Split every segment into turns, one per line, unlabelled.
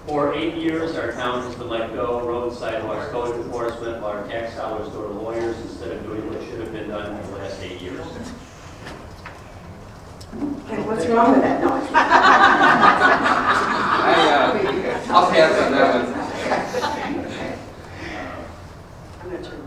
For 8 years, our town has been let go, road, sidewalks, code enforcement, while our tax dollars go to lawyers instead of doing what should have been done in the last 8 years.
And what's wrong with that? No.
I'll pass on that one.
I'm going to turn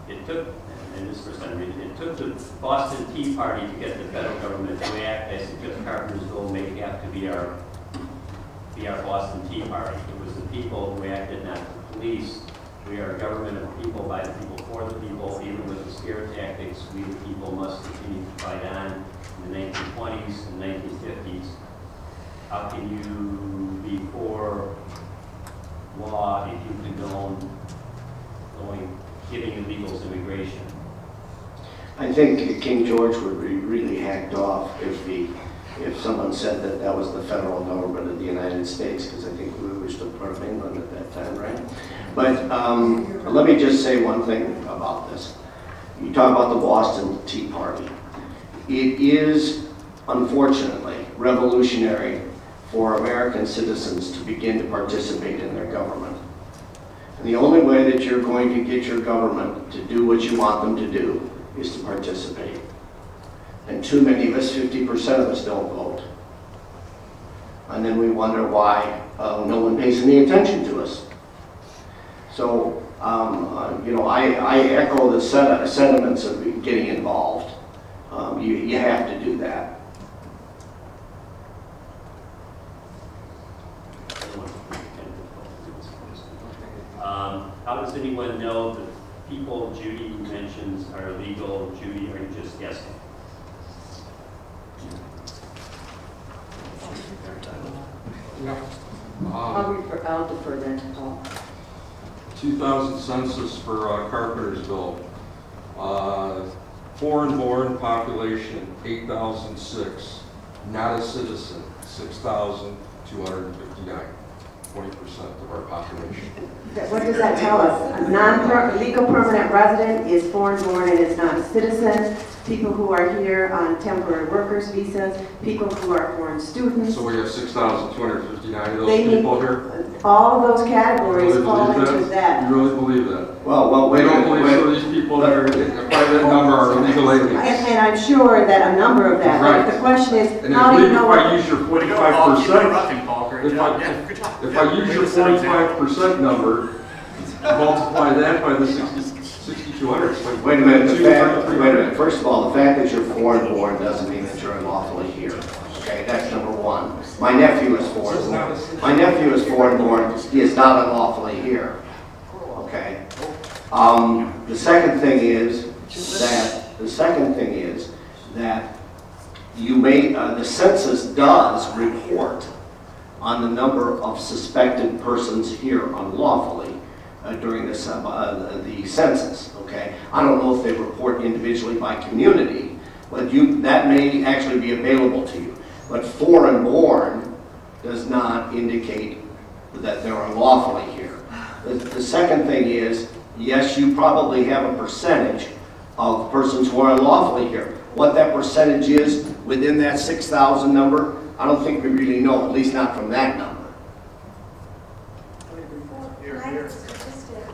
It took, and this is the first time reading, it took the Boston Tea Party to get the federal government to act. I suggest Carpentersville may have to be our Boston Tea Party. It was the people who acted, not the police. We are a government of the people, by the people, for the people. Even with the scare tactics, we the people must continue to fight on. In the 1920s and 1950s, how can you be for law if you condone giving illegals immigration?
I think King George would be really hacked off if someone said that that was the federal government of the United States, because I think we were still part of England at that time, right? But let me just say one thing about this. You talk about the Boston Tea Party. It is, unfortunately, revolutionary for American citizens to begin to participate in their government. And the only way that you're going to get your government to do what you want them to do is to participate. And too many of us, 50% of us, don't vote. And then we wonder why no one pays any attention to us. So, you know, I echo the sentiments of getting involved. You have to do that.
How does anyone know the people Judy mentions are illegal? Judy, are you just guessing?
I'll defer that to Paul.
2000 census for Carpentersville. Foreign-born population, 8,006. Not a citizen, 6,259. 20% of our population.
What does that tell us? A non-legal permanent resident is foreign-born and is not a citizen. People who are here on temporary workers visas, people who are foreign students.
So we have 6,259 of those people here?
All of those categories fall into that.
You really believe that?
Well,
We don't believe some of these people that are, by that number, are illegal aliens.
And I'm sure that a number of that.
Right.
But the question is,
And
how do you know
if I use your 45%, if I use your 45% number, multiply that by the 6,200.
Wait a minute. First of all, the fact that you're foreign-born doesn't mean that you're unlawfully here. Okay, that's number one. My nephew is foreign-born. My nephew is foreign-born. He is not unlawfully here. Okay. The second thing is that you may the census does report on the number of suspected persons here unlawfully during the census. Okay, I don't know if they report individually by community, but that may actually be available to you. But foreign-born does not indicate that they're unlawfully here. The second thing is, yes, you probably have a percentage of persons who are unlawfully here. What that percentage is within that 6,000 number, I don't think we really know, at least not from that number.
Statistic,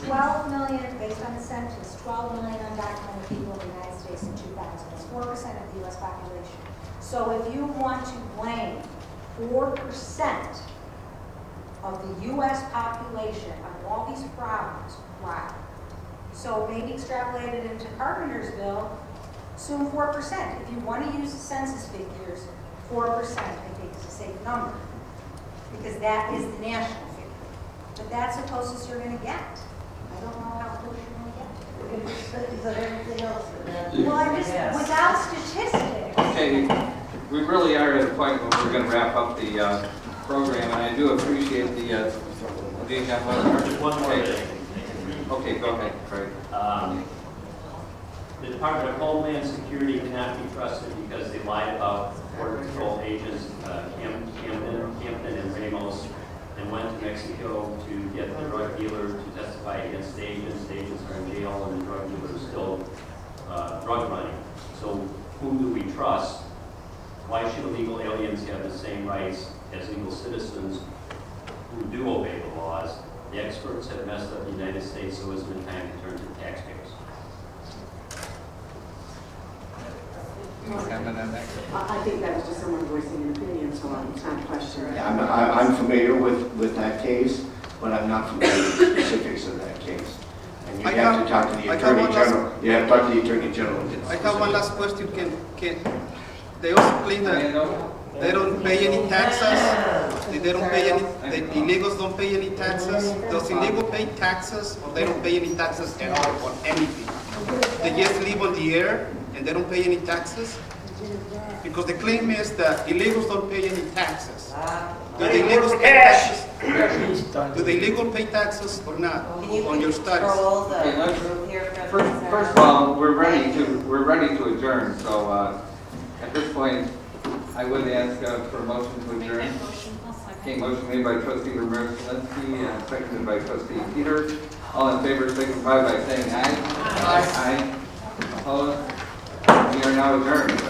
12 million, based on the census, 12 million undocumented people in the United States in 2000. That's 4% of the U.S. population. So if you want to blame 4% of the U.S. population on all these problems, wow. So maybe extrapolate it into Carpentersville, assume 4%. If you want to use the census figures, 4% I think is a safe number, because that is the national figure. But that's the closest you're going to get. I don't know how close you're going to get. Well, without statistics.
Okay, we really are at a point where we're going to wrap up the program, and I do appreciate the. Do you have
One more thing.
Okay, go ahead, Craig.
The Department of Homeland Security cannot be trusted because they lied about Border Patrol agents Hampton and Ramos, and went to Mexico to get the drug dealer to testify against the agents. The agents are in jail, and the drug dealer is still drug running. So why should illegal aliens have the same rights as legal citizens who do obey the laws? The experts have messed up the United States, so it's been time to turn to the taxpayers.
I think that was just someone voicing an opinion, so it's not a question.
Yeah, I'm familiar with that case, but I'm not familiar with the specifics of that case. And you have to talk to the Attorney General. You have to talk to the Attorney General.
I have one last question. Can they also claim that they don't pay any taxes? They don't pay any. The illegals don't pay any taxes. Does illegal pay taxes, or they don't pay any taxes at all on anything? They just live on the air and they don't pay any taxes? Because the claim is that illegals don't pay any taxes. Do the illegals pay taxes? Do the illegal pay taxes or not on your studies?
First of all, we're ready to adjourn, so at this point, I would ask for a motion to adjourn. Okay, motion made by trustee Ramirez-Salinsky and seconded by trustee Peter. All in favor, signify by saying aye. Aye. Opposed? We are now adjourned.